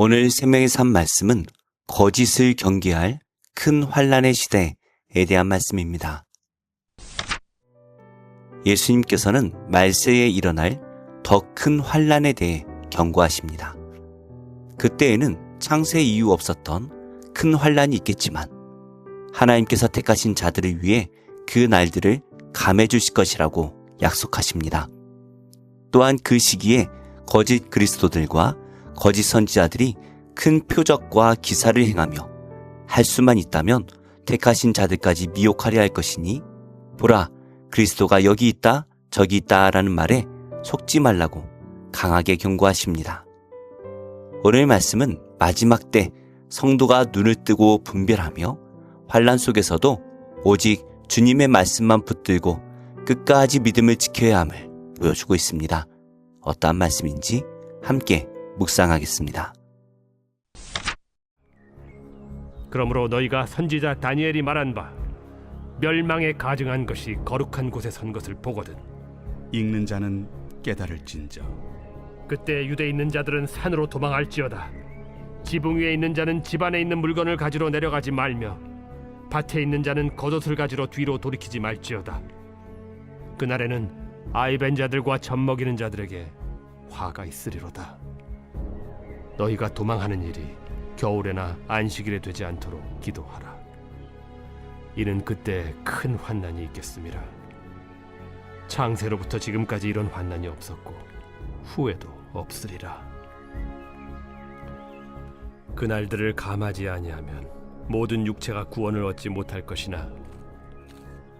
오늘 생명의 삶 말씀은 거짓을 경계할 큰 환난의 시대에 대한 말씀입니다. 예수님께서는 말세에 일어날 더 큰 환난에 대해 경고하십니다. 그때에는 창세 이후 없었던 큰 환난이 있겠지만 하나님께서 택하신 자들을 위해 그 날들을 감해 주실 것이라고 약속하십니다. 또한 그 시기에 거짓 그리스도들과 거짓 선지자들이 큰 표적과 기사를 행하며 할 수만 있다면 택하신 자들까지 미혹하려 할 것이니 보라, 그리스도가 여기 있다 저기 있다 라는 말에 속지 말라고 강하게 경고하십니다. 오늘 말씀은 마지막 때 성도가 눈을 뜨고 분별하며 환난 속에서도 오직 주님의 말씀만 붙들고 끝까지 믿음을 지켜야 함을 보여주고 있습니다. 어떠한 말씀인지 함께 묵상하겠습니다. 그러므로 너희가 선지자 다니엘이 말한 바 멸망에 가증한 것이 거룩한 곳에 선 것을 보거든 읽는 자는 깨달을진저. 그때 유대에 있는 자들은 산으로 도망할지어다. 지붕 위에 있는 자는 집 안에 있는 물건을 가지러 내려가지 말며 밭에 있는 자는 겉옷을 가지러 뒤로 돌이키지 말지어다. 그날에는 아이벤 자들과 젖먹이는 자들에게 화가 있으리로다. 너희가 도망하는 일이 겨울에나 안식일에 되지 않도록 기도하라. 이는 그때 큰 환난이 있겠음이라. 창세로부터 지금까지 이런 환난이 없었고 후에도 없으리라. 그날들을 감하지 아니하면 모든 육체가 구원을 얻지 못할 것이나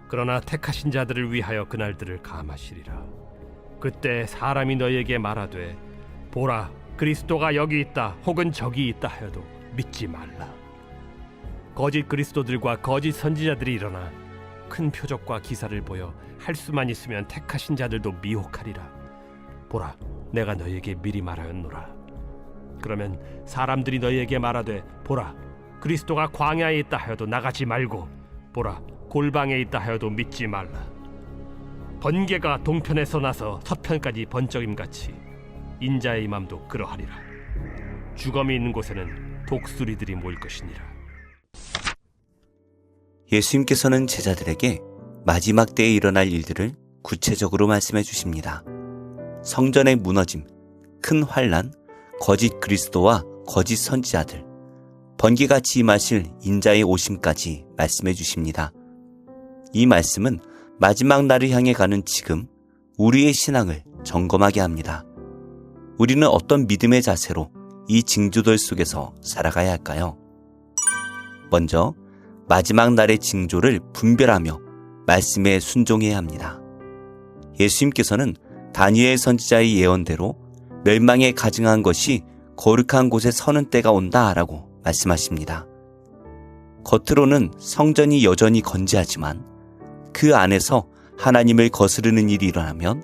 그러나 택하신 자들을 위하여 그날들을 감하시리라. 그때 사람이 너희에게 말하되 보라, 그리스도가 여기 있다 혹은 저기 있다 하여도 믿지 말라. 거짓 그리스도들과 거짓 선지자들이 일어나 큰 표적과 기사를 보여 할 수만 있으면 택하신 자들도 미혹하리라. 보라, 내가 너희에게 미리 말하였노라. 그러면 사람들이 너희에게 말하되 보라, 그리스도가 광야에 있다 하여도 나가지 말고 보라, 골방에 있다 하여도 믿지 말라. 번개가 동편에서 나서 서편까지 번쩍임같이 인자의 임함도 그러하리라. 주검이 있는 곳에는 독수리들이 모일 것이니라. 예수님께서는 제자들에게 마지막 때에 일어날 일들을 구체적으로 말씀해 주십니다. 성전의 무너짐, 큰 환난, 거짓 그리스도와 거짓 선지자들, 번개같이 임하실 인자의 오심까지 말씀해 주십니다. 이 말씀은 마지막 날을 향해 가는 지금 우리의 신앙을 점검하게 합니다. 우리는 어떤 믿음의 자세로 이 징조들 속에서 살아가야 할까요? 먼저 마지막 날의 징조를 분별하며 말씀에 순종해야 합니다. 예수님께서는 다니엘 선지자의 예언대로 멸망에 가증한 것이 거룩한 곳에 서는 때가 온다라고 말씀하십니다. 겉으로는 성전이 여전히 건재하지만 그 안에서 하나님을 거스르는 일이 일어나면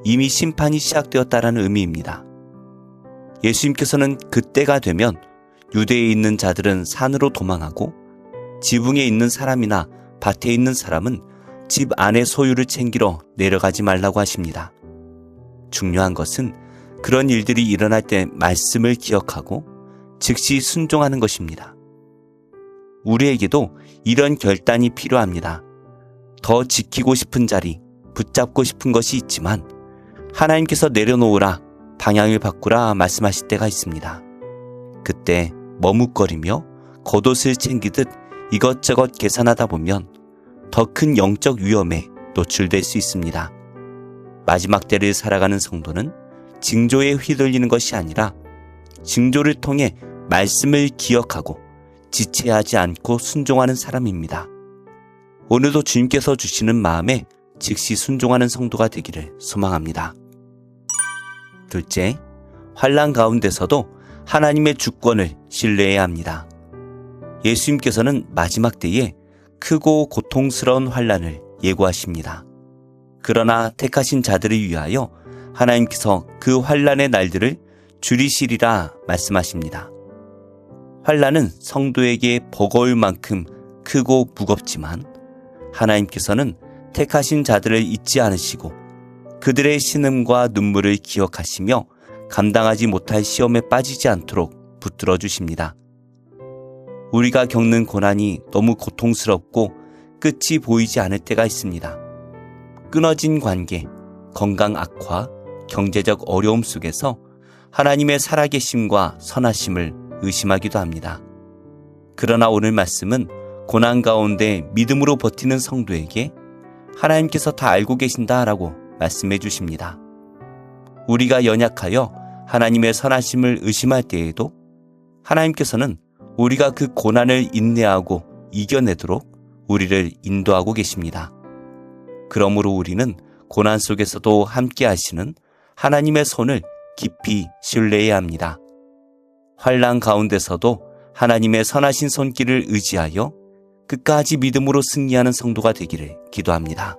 이미 심판이 시작되었다라는 의미입니다. 예수님께서는 그때가 되면 유대에 있는 자들은 산으로 도망하고 지붕에 있는 사람이나 밭에 있는 사람은 집 안의 소유를 챙기러 내려가지 말라고 하십니다. 중요한 것은 그런 일들이 일어날 때 말씀을 기억하고 즉시 순종하는 것입니다. 우리에게도 이런 결단이 필요합니다. 더 지키고 싶은 자리, 붙잡고 싶은 것이 있지만 하나님께서 내려놓으라, 방향을 바꾸라 말씀하실 때가 있습니다. 그때 머뭇거리며 겉옷을 챙기듯 이것저것 계산하다 보면 더 큰 영적 위험에 노출될 수 있습니다. 마지막 때를 살아가는 성도는 징조에 휘둘리는 것이 아니라 징조를 통해 말씀을 기억하고 지체하지 않고 순종하는 사람입니다. 오늘도 주님께서 주시는 마음에 즉시 순종하는 성도가 되기를 소망합니다. 둘째, 환난 가운데서도 하나님의 주권을 신뢰해야 합니다. 예수님께서는 마지막 때에 크고 고통스러운 환난을 예고하십니다. 그러나 택하신 자들을 위하여 하나님께서 그 환난의 날들을 줄이시리라 말씀하십니다. 환난은 성도에게 버거울 만큼 크고 무겁지만 하나님께서는 택하신 자들을 잊지 않으시고 그들의 신음과 눈물을 기억하시며 감당하지 못할 시험에 빠지지 않도록 붙들어 주십니다. 우리가 겪는 고난이 너무 고통스럽고 끝이 보이지 않을 때가 있습니다. 끊어진 관계, 건강 악화, 경제적 어려움 속에서 하나님의 살아계심과 선하심을 의심하기도 합니다. 그러나 오늘 말씀은 고난 가운데 믿음으로 버티는 성도에게 하나님께서 다 알고 계신다라고 말씀해 주십니다. 우리가 연약하여 하나님의 선하심을 의심할 때에도 하나님께서는 우리가 그 고난을 인내하고 이겨내도록 우리를 인도하고 계십니다. 그러므로 우리는 고난 속에서도 함께 하시는 하나님의 손을 깊이 신뢰해야 합니다. 환난 가운데서도 하나님의 선하신 손길을 의지하여 끝까지 믿음으로 승리하는 성도가 되기를 기도합니다.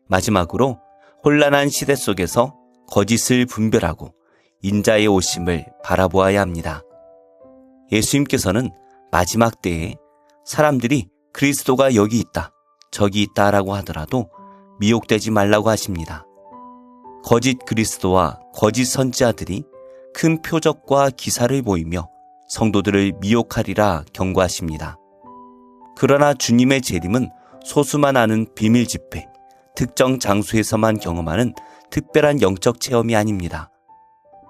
마지막으로 혼란한 시대 속에서 거짓을 분별하고 인자의 오심을 바라보아야 합니다. 예수님께서는 마지막 때에 사람들이 그리스도가 여기 있다, 저기 있다라고 하더라도 미혹되지 말라고 하십니다. 거짓 그리스도와 거짓 선지자들이 큰 표적과 기사를 보이며 성도들을 미혹하리라 경고하십니다. 그러나 주님의 재림은 소수만 아는 비밀 집회, 특정 장소에서만 경험하는 특별한 영적 체험이 아닙니다.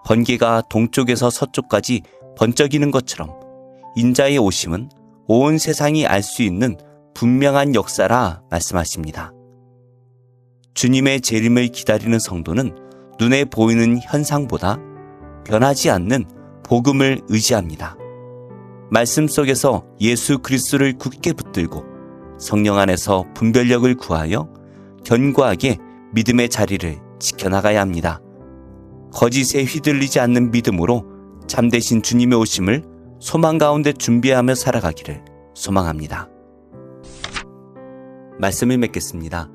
번개가 동쪽에서 서쪽까지 번쩍이는 것처럼 인자의 오심은 온 세상이 알 수 있는 분명한 역사라 말씀하십니다. 주님의 재림을 기다리는 성도는 눈에 보이는 현상보다 변하지 않는 복음을 의지합니다. 말씀 속에서 예수 그리스도를 굳게 붙들고 성령 안에서 분별력을 구하여 견고하게 믿음의 자리를 지켜나가야 합니다. 거짓에 휘둘리지 않는 믿음으로 참되신 주님의 오심을 소망 가운데 준비하며 살아가기를 소망합니다. 말씀을 맺겠습니다.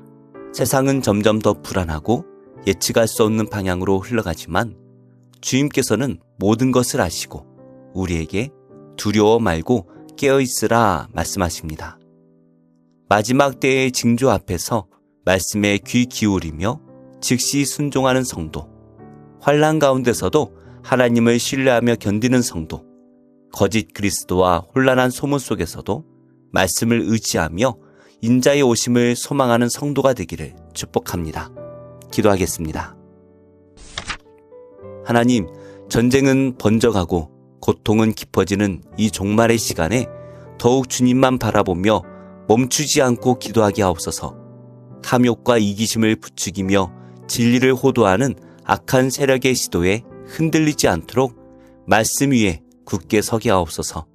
세상은 점점 더 불안하고 예측할 수 없는 방향으로 흘러가지만 주님께서는 모든 것을 아시고 우리에게 두려워 말고 깨어있으라 말씀하십니다. 마지막 때의 징조 앞에서 말씀에 귀 기울이며 즉시 순종하는 성도, 환난 가운데서도 하나님을 신뢰하며 견디는 성도, 거짓 그리스도와 혼란한 소문 속에서도 말씀을 의지하며 인자의 오심을 소망하는 성도가 되기를 축복합니다. 기도하겠습니다. 하나님, 전쟁은 번져가고 고통은 깊어지는 이 종말의 시간에 더욱 주님만 바라보며 멈추지 않고 기도하게 하옵소서. 탐욕과 이기심을 부추기며 진리를 호도하는 악한 세력의 시도에 흔들리지 않도록 말씀 위에 굳게 서게 하옵소서.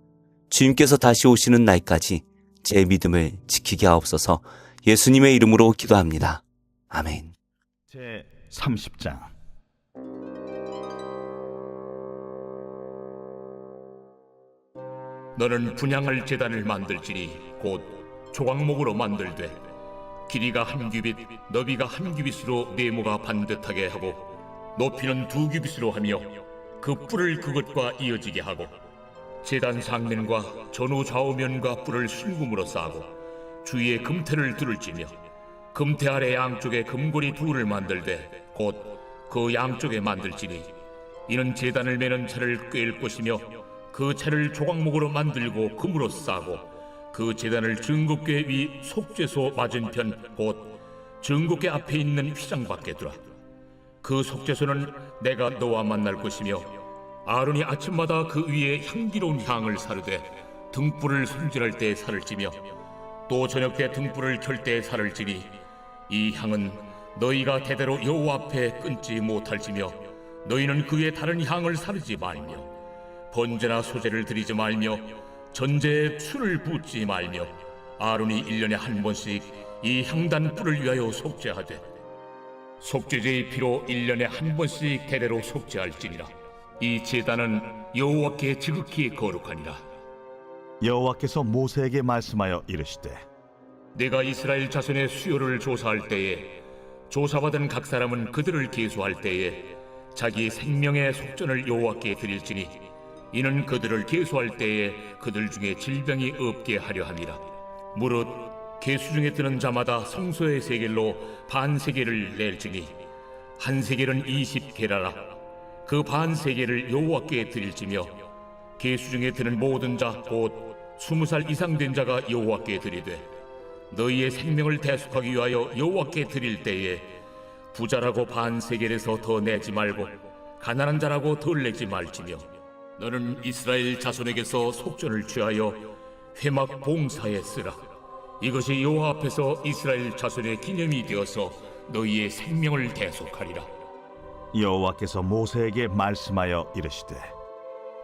주님께서 다시 오시는 날까지 제 믿음을 지키게 하옵소서. 예수님의 이름으로 기도합니다. 아멘. 제 30장. 너는 분향할 제단을 만들지니 곧 조각목으로 만들되 길이가 한 규빗, 너비가 한 규빗으로 네모가 반듯하게 하고 높이는 2규빗으로 하며 그 뿔을 그것과 이어지게 하고 제단 상면과 전후 좌우면과 뿔을 순금으로 싸고 주위에 금태를 두를지며 금태 아래 양쪽에 금고리 둘을 만들되 곧 그 양쪽에 만들지니 이는 제단을 매는 차를 꿰일 것이며 그 차를 조각목으로 만들고 금으로 싸고 그 제단을 증거궤 위 속죄소 맞은편 곧 증거궤 앞에 있는 휘장 밖에 두라. 그 속죄소는 내가 너와 만날 것이며 아론이 아침마다 그 위에 향기로운 향을 사르되 등불을 손질할 때 살을 찌며 또 저녁 때 등불을 켤 때 살을 찌니 이 향은 너희가 대대로 여호와 앞에 끊지 못할지며 너희는 그 위에 다른 향을 사르지 말며 번제나 소제를 드리지 말며 전제에 술을 붓지 말며 아론이 1년에 한 번씩 이 향단 뿔을 위하여 속죄하되 속죄제의 피로 1년에 한 번씩 대대로 속죄할지니라. 이 제단은 여호와께 지극히 거룩하니라. 여호와께서 모세에게 말씀하여 이르시되 내가 이스라엘 자손의 수요를 조사할 때에 조사받은 각 사람은 그들을 계수할 때에 자기 생명의 속전을 여호와께 드릴지니 이는 그들을 계수할 때에 그들 중에 질병이 없게 하려 함이라. 무릇 계수 중에 드는 자마다 성소의 세겔로 반 세겔을 낼지니 한 세겔은 20게라라. 그 반세계를 여호와께 드릴지며 계수 중에 드는 모든 자 곧 20살 이상 된 자가 여호와께 드리되 너희의 생명을 대속하기 위하여 여호와께 드릴 때에 부자라고 반세겔에서 더 내지 말고 가난한 자라고 덜 내지 말지며 너는 이스라엘 자손에게서 속전을 취하여 회막 봉사에 쓰라. 이것이 여호와 앞에서 이스라엘 자손의 기념이 되어서 너희의 생명을 대속하리라. 여호와께서 모세에게 말씀하여 이르시되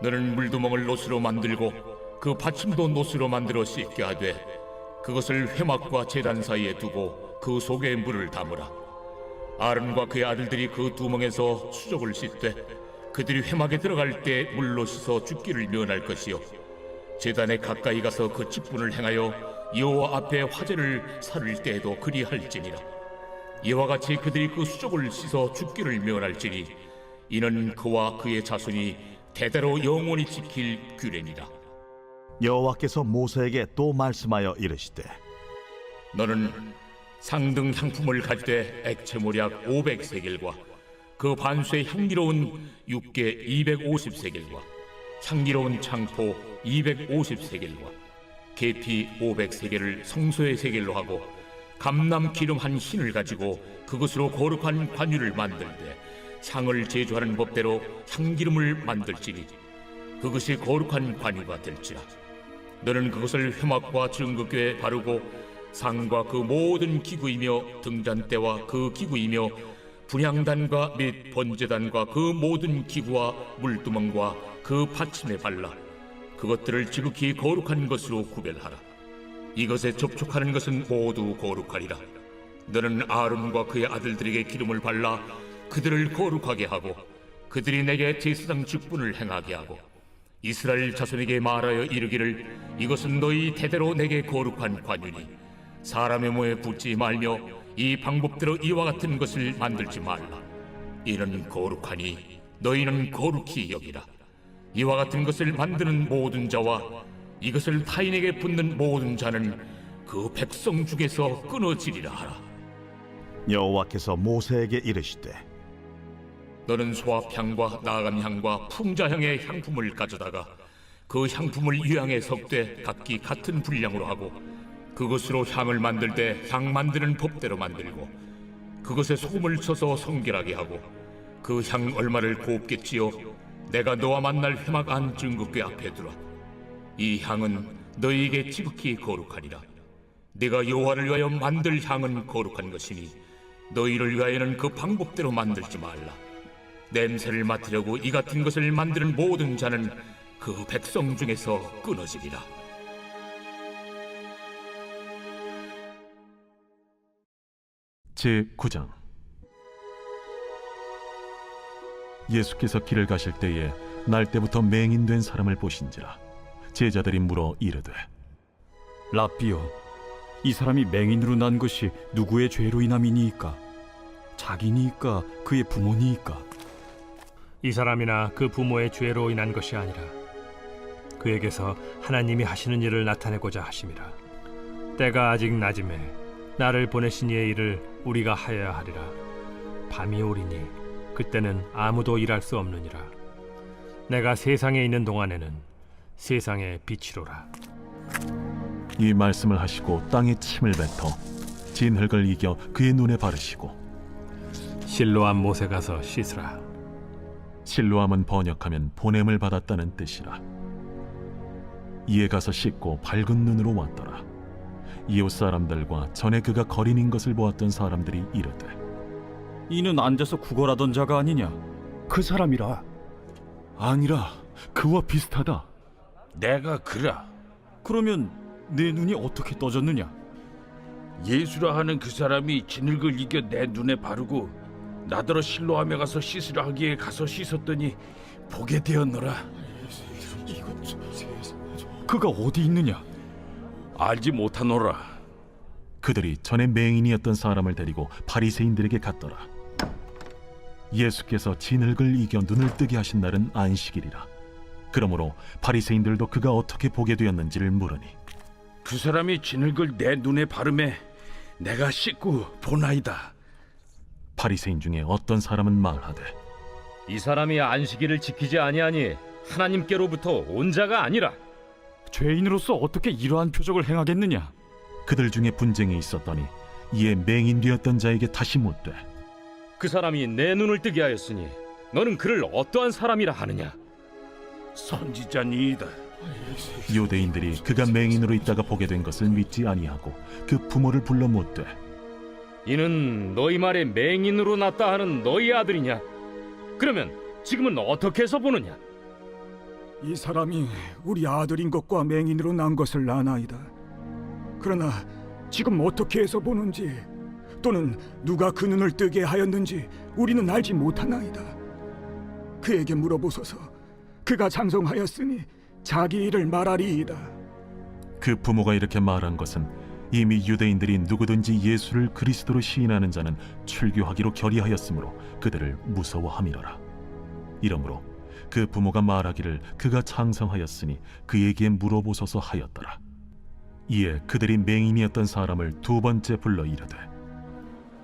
너는 물두멍을 노스로 만들고 그 받침도 노스로 만들어 씻게 하되 그것을 회막과 제단 사이에 두고 그 속에 물을 담으라. 아론과 그의 아들들이 그 두멍에서 수족을 씻되 그들이 회막에 들어갈 때 물로 씻어 죽기를 면할 것이요 제단에 가까이 가서 그 직분을 행하여 여호와 앞에 화제를 살을 때에도 그리할지니라. 이와 같이 그들이 그 수족을 씻어 죽기를 면할지니 이는 그와 그의 자손이 대대로 영원히 지킬 규례니라. 여호와께서 모세에게 또 말씀하여 이르시되 너는 상등 향품을 가지되 액체모략 500세겔과 그 반수의 향기로운 육개 250세겔과 향기로운 창포 250세겔과 계피 500세겔을 성소의 세겔로 하고 감람 기름 한 흰을 가지고 그것으로 거룩한 관유를 만들되 향을 제조하는 법대로 향기름을 만들지니 그것이 거룩한 관유가 될지라. 너는 그것을 회막과 증거궤에 바르고 상과 그 모든 기구이며 등잔대와 그 기구이며 분향단과 및 번제단과 그 모든 기구와 물두멍과 그 받침에 발라 그것들을 지극히 거룩한 것으로 구별하라. 이것에 접촉하는 것은 모두 거룩하리라. 너는 아론과 그의 아들들에게 기름을 발라 그들을 거룩하게 하고 그들이 내게 제사장 직분을 행하게 하고 이스라엘 자손에게 말하여 이르기를 이것은 너희 대대로 내게 거룩한 관유니 사람의 몸에 붙지 말며 이 방법대로 이와 같은 것을 만들지 말라. 이는 거룩하니 너희는 거룩히 여기라. 이와 같은 것을 만드는 모든 자와 이것을 타인에게 붓는 모든 자는 그 백성 중에서 끊어지리라 하라. 여호와께서 모세에게 이르시되 너는 소합향과 나감향과 풍자향의 향품을 가져다가 그 향품을 유향에 섞되 각기 같은 분량으로 하고 그것으로 향을 만들 때 향 만드는 법대로 만들고 그것에 소금을 쳐서 성결하게 하고 그 향 얼마를 곱게 찌어 내가 너와 만날 회막 안 증거궤 앞에 두라. 이 향은 너희에게 지극히 거룩하리라. 네가 여호와를 위하여 만들 향은 거룩한 것이니 너희를 위하여는 그 방법대로 만들지 말라. 냄새를 맡으려고 이 같은 것을 만드는 모든 자는 그 백성 중에서 끊어지리라. 제9장 예수께서 길을 가실 때에 날 때부터 맹인된 사람을 보신지라 제자들이 물어 이르되 랍비여, 이 사람이 맹인으로 난 것이 누구의 죄로 인함이니이까? 자기니이까 그의 부모니이까? 이 사람이나 그 부모의 죄로 인한 것이 아니라 그에게서 하나님이 하시는 일을 나타내고자 하심이라. 때가 아직 낮음에 나를 보내신 이의 일을 우리가 하여야 하리라. 밤이 오리니 그때는 아무도 일할 수 없느니라. 내가 세상에 있는 동안에는 세상의 빛이로라. 이 말씀을 하시고 땅에 침을 뱉어 진흙을 이겨 그의 눈에 바르시고 실로암 못에 가서 씻으라. 실로암은 번역하면 보냄을 받았다는 뜻이라. 이에 가서 씻고 밝은 눈으로 왔더라. 이웃 사람들과 전에 그가 거린인 것을 보았던 사람들이 이르되 이는 앉아서 구걸하던 자가 아니냐? 그 사람이라. 아니라 그와 비슷하다. 내가 그라. 그러면 내 눈이 어떻게 떠졌느냐? 예수라 하는 그 사람이 진흙을 이겨 내 눈에 바르고 나더러 실로암에 가서 씻으라 하기에 가서 씻었더니 보게 되었노라. 그가 어디 있느냐? 알지 못하노라. 그들이 전에 맹인이었던 사람을 데리고 바리새인들에게 갔더라. 예수께서 진흙을 이겨 눈을 뜨게 하신 날은 안식일이라. 그러므로 바리새인들도 그가 어떻게 보게 되었는지를 물으니 그 사람이 진흙을 내 눈에 바르매 내가 씻고 보나이다. 바리새인 중에 어떤 사람은 말하되 이 사람이 안식일을 지키지 아니하니 하나님께로부터 온 자가 아니라. 죄인으로서 어떻게 이러한 표적을 행하겠느냐? 그들 중에 분쟁이 있었더니 이에 맹인되었던 자에게 다시 묻되 그 사람이 내 눈을 뜨게 하였으니 너는 그를 어떠한 사람이라 하느냐? 선지자니이다. 유대인들이 그가 맹인으로 있다가 보게 된 것을 믿지 아니하고 그 부모를 불러 묻되 이는 너희 말에 맹인으로 났다 하는 너희 아들이냐? 그러면 지금은 어떻게 해서 보느냐? 이 사람이 우리 아들인 것과 맹인으로 난 것을 아나이다. 그러나 지금 어떻게 해서 보는지 또는 누가 그 눈을 뜨게 하였는지 우리는 알지 못하나이다. 그에게 물어보소서. 그가 장성하였으니 자기 일을 말하리이다. 그 부모가 이렇게 말한 것은 이미 유대인들이 누구든지 예수를 그리스도로 시인하는 자는 출교하기로 결의하였으므로 그들을 무서워함이로라. 이러므로 그 부모가 말하기를 그가 장성하였으니 그에게 물어보소서 하였더라. 이에 그들이 맹인이었던 사람을 두 번째 불러 이르되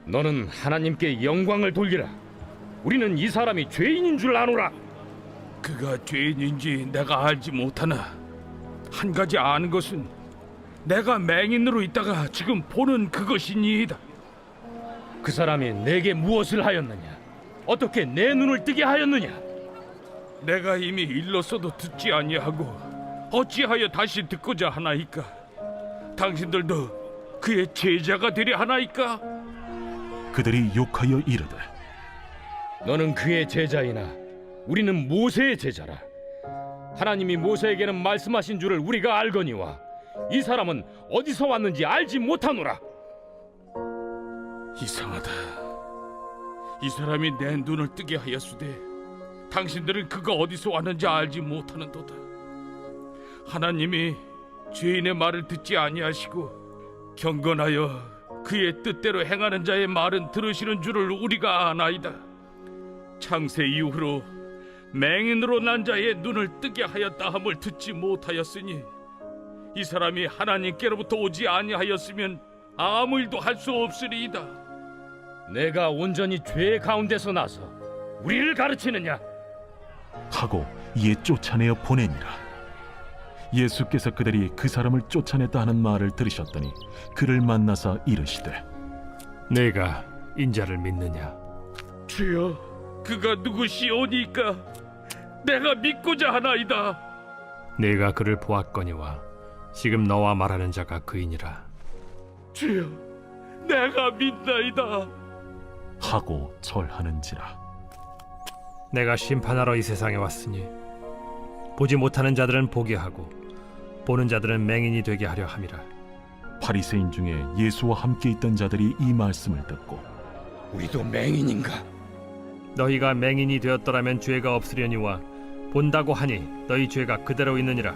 너는 하나님께 영광을 돌리라. 우리는 이 사람이 죄인인 줄 아노라. 그가 죄인인지 내가 알지 못하나 한 가지 아는 것은 내가 맹인으로 있다가 지금 보는 그것이니이다. 그 사람이 내게 무엇을 하였느냐? 어떻게 내 눈을 뜨게 하였느냐? 내가 이미 일렀어도 듣지 아니하고 어찌하여 다시 듣고자 하나이까? 당신들도 그의 제자가 되려 하나이까? 그들이 욕하여 이르되 너는 그의 제자이나 우리는 모세의 제자라. 하나님이 모세에게는 말씀하신 줄을 우리가 알거니와 이 사람은 어디서 왔는지 알지 못하노라. 이상하다. 이 사람이 내 눈을 뜨게 하였으되 당신들은 그가 어디서 왔는지 알지 못하는도다. 하나님이 죄인의 말을 듣지 아니하시고 경건하여 그의 뜻대로 행하는 자의 말은 들으시는 줄을 우리가 아나이다. 창세 이후로 맹인으로 난 자의 눈을 뜨게 하였다 함을 듣지 못하였으니 이 사람이 하나님께로부터 오지 아니하였으면 아무 일도 할 수 없으리이다. 내가 온전히 죄 가운데서 나서 우리를 가르치느냐? 하고 이에 쫓아내어 보내니라. 예수께서 그들이 그 사람을 쫓아냈다 하는 말을 들으셨더니 그를 만나사 이르시되 내가 인자를 믿느냐? 주여, 그가 누구시오니까 내가 믿고자 하나이다. 내가 그를 보았거니와 지금 너와 말하는 자가 그이니라. 주여, 내가 믿나이다. 하고 절하는지라. 내가 심판하러 이 세상에 왔으니 보지 못하는 자들은 보게 하고 보는 자들은 맹인이 되게 하려 함이라. 바리새인 중에 예수와 함께 있던 자들이 이 말씀을 듣고 우리도 맹인인가? 너희가 맹인이 되었더라면 죄가 없으려니와 본다고 하니 너희 죄가 그대로 있느니라.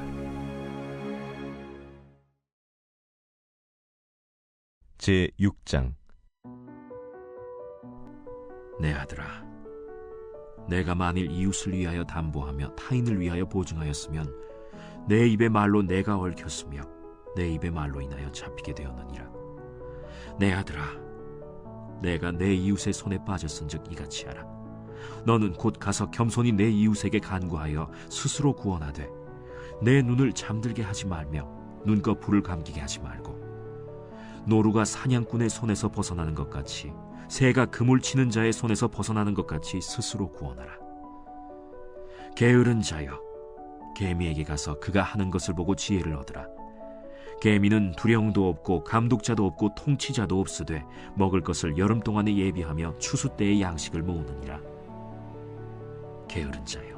제6장. 내 아들아, 내가 만일 이웃을 위하여 담보하며 타인을 위하여 보증하였으면 내 입의 말로 내가 얽혔으며 내 입의 말로 인하여 잡히게 되었느니라. 내 아들아, 내가 내 이웃의 손에 빠졌은즉 이같이 하라. 너는 곧 가서 겸손히 내 이웃에게 간구하여 스스로 구원하되 내 눈을 잠들게 하지 말며 눈꺼 불을 감기게 하지 말고 노루가 사냥꾼의 손에서 벗어나는 것 같이 새가 그물 치는 자의 손에서 벗어나는 것 같이 스스로 구원하라. 게으른 자여, 개미에게 가서 그가 하는 것을 보고 지혜를 얻으라. 개미는 두령도 없고 감독자도 없고 통치자도 없으되 먹을 것을 여름 동안에 예비하며 추수 때의 양식을 모으느니라. 게으른 자여,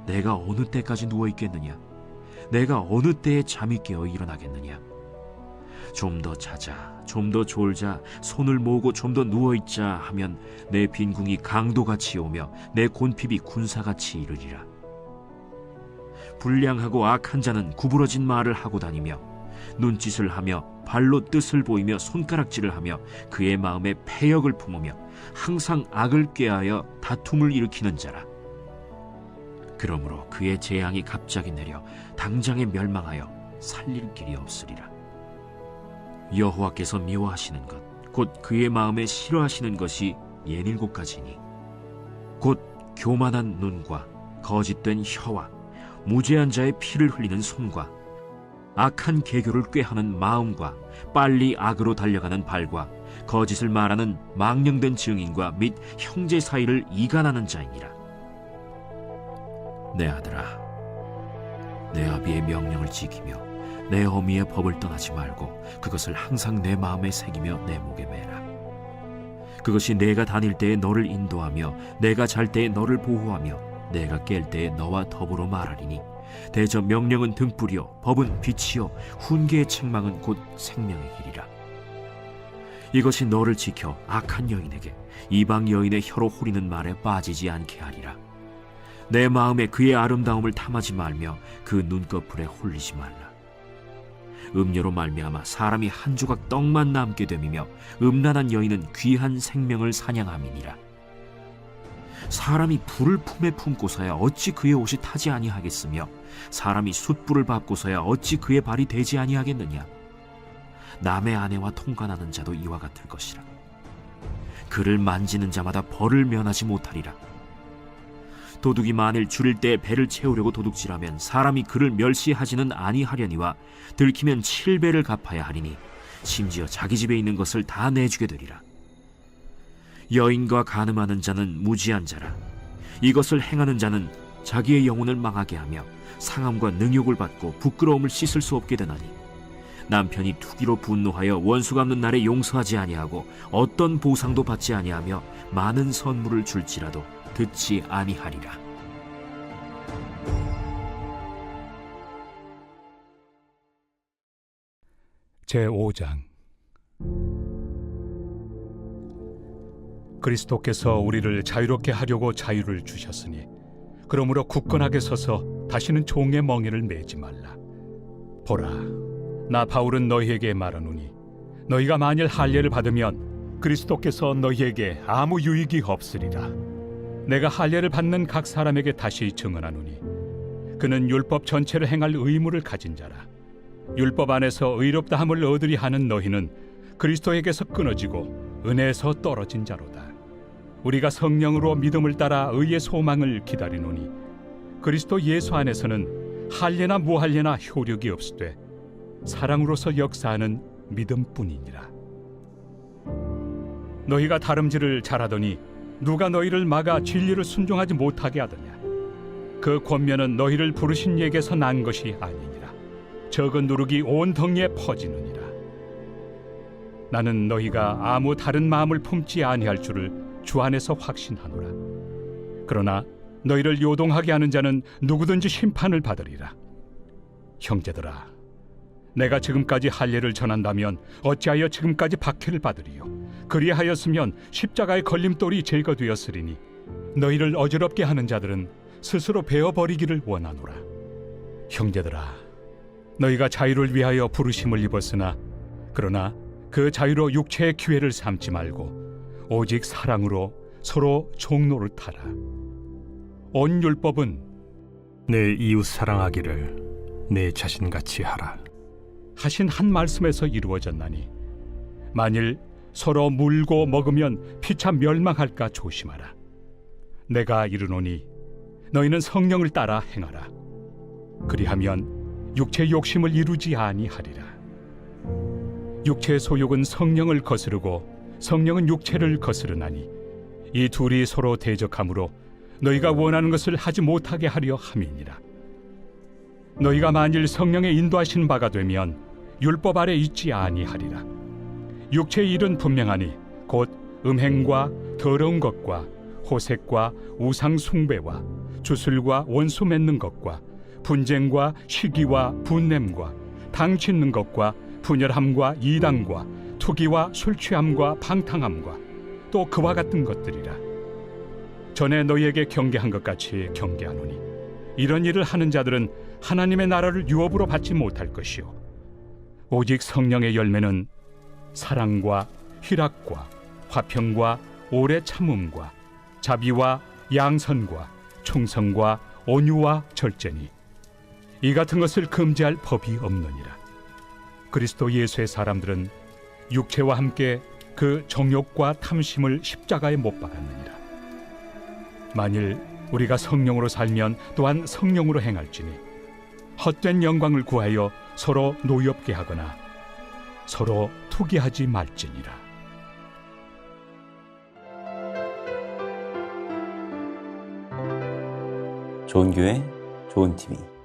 내가 어느 때까지 누워 있겠느냐? 내가 어느 때에 잠이 깨어 일어나겠느냐? 좀 더 자자, 좀 더 졸자, 손을 모으고 좀 더 누워있자 하면 내 빈궁이 강도같이 오며 내 곤핍이 군사같이 이르리라. 불량하고 악한 자는 구부러진 말을 하고 다니며 눈짓을 하며 발로 뜻을 보이며 손가락질을 하며 그의 마음에 패역을 품으며 항상 악을 꾀하여 다툼을 일으키는 자라. 그러므로 그의 재앙이 갑자기 내려 당장에 멸망하여 살릴 길이 없으리라. 여호와께서 미워하시는 것, 곧 그의 마음에 싫어하시는 것이 67가지니 곧 교만한 눈과 거짓된 혀와 무죄한 자의 피를 흘리는 손과 악한 계교를 꾀하는 마음과 빨리 악으로 달려가는 발과 거짓을 말하는 망령된 증인과 및 형제 사이를 이간하는 자이니라. 내 아들아, 내 아비의 명령을 지키며 내 어미의 법을 떠나지 말고 그것을 항상 내 마음에 새기며 내 목에 매라. 그것이 내가 다닐 때에 너를 인도하며 내가 잘 때에 너를 보호하며 내가 깰 때에 너와 더불어 말하리니, 대저 명령은 등불이요 법은 빛이요 훈계의 책망은 곧 생명의 길이라. 이것이 너를 지켜 악한 여인에게 이방 여인의 혀로 후리는 말에 빠지지 않게 하리라. 내 마음에 그의 아름다움을 탐하지 말며 그 눈꺼풀에 홀리지 말라. 음료로 말미암아 사람이 한 조각 떡만 남게 됨이며 음란한 여인은 귀한 생명을 사냥함이니라. 사람이 불을 품에 품고서야 어찌 그의 옷이 타지 아니하겠으며 사람이 숯불을 밟고서야 어찌 그의 발이 되지 아니하겠느냐. 남의 아내와 통관하는 자도 이와 같을 것이라. 그를 만지는 자마다 벌을 면하지 못하리라. 도둑이 만일 줄일 때 배를 채우려고 도둑질하면 사람이 그를 멸시하지는 아니하려니와 들키면 7배를 갚아야 하리니 심지어 자기 집에 있는 것을 다 내주게 되리라. 여인과 간음하는 자는 무지한 자라. 이것을 행하는 자는 자기의 영혼을 망하게 하며 상함과 능욕을 받고 부끄러움을 씻을 수 없게 되나니, 남편이 투기로 분노하여 원수 갚는 날에 용서하지 아니하고 어떤 보상도 받지 아니하며 많은 선물을 줄지라도 듣지 아니하리라. 제5장. 그리스도께서 우리를 자유롭게 하려고 자유를 주셨으니 그러므로 굳건하게 서서 다시는 종의 멍에를 매지 말라. 보라, 나 바울은 너희에게 말하노니 너희가 만일 할례를 받으면 그리스도께서 너희에게 아무 유익이 없으리라. 내가 할례를 받는 각 사람에게 다시 증언하노니 그는 율법 전체를 행할 의무를 가진 자라. 율법 안에서 의롭다함을 얻으리 하는 너희는 그리스도에게서 끊어지고 은혜에서 떨어진 자로다. 우리가 성령으로 믿음을 따라 의의 소망을 기다리노니 그리스도 예수 안에서는 할례나 무할례나 효력이 없으되 사랑으로서 역사하는 믿음뿐이니라. 너희가 다름질을 잘하더니 누가 너희를 막아 진리를 순종하지 못하게 하더냐. 그 권면은 너희를 부르신 이에게서 난 것이 아니니라. 적은 누룩이 온 덩이에 퍼지느니라. 나는 너희가 아무 다른 마음을 품지 아니할 줄을 주 안에서 확신하노라. 그러나 너희를 요동하게 하는 자는 누구든지 심판을 받으리라. 형제들아, 내가 지금까지 할례를 전한다면 어찌하여 지금까지 박해를 받으리요? 그리하였으면 십자가의 걸림돌이 제거되었으리니 너희를 어지럽게 하는 자들은 스스로 베어버리기를 원하노라. 형제들아, 너희가 자유를 위하여 부르심을 입었으나 그러나 그 자유로 육체의 기회를 삼지 말고 오직 사랑으로 서로 종로를 타라. 온 율법은 내 이웃 사랑하기를 내 자신같이 하라 하신 한 말씀에서 이루어졌나니, 만일 서로 물고 먹으면 피차 멸망할까 조심하라. 내가 이르노니 너희는 성령을 따라 행하라. 그리하면 육체의 욕심을 이루지 아니하리라. 육체의 소욕은 성령을 거스르고 성령은 육체를 거스르나니 이 둘이 서로 대적하므로 너희가 원하는 것을 하지 못하게 하려 함이니라. 너희가 만일 성령의 인도하신 바가 되면 율법 아래 있지 아니하리라. 육체의 일은 분명하니 곧 음행과 더러운 것과 호색과 우상 숭배와 주술과 원수 맺는 것과 분쟁과 시기와 분냄과 당 짓는 것과 분열함과 이당과 투기와 술취함과 방탕함과 또 그와 같은 것들이라. 전에 너희에게 경계한 것 같이 경계하노니 이런 일을 하는 자들은 하나님의 나라를 유업으로 받지 못할 것이요 오직 성령의 열매는 사랑과 희락과 화평과 오래 참음과 자비와 양선과 충성과 온유와 절제니 이 같은 것을 금지할 법이 없느니라. 그리스도 예수의 사람들은 육체와 함께 그 정욕과 탐심을 십자가에 못 박았느니라. 만일 우리가 성령으로 살면 또한 성령으로 행할지니 헛된 영광을 구하여 서로 노엽게 하거나 서로 투기하지 말지니라. 좋은 교회, 좋은 TV.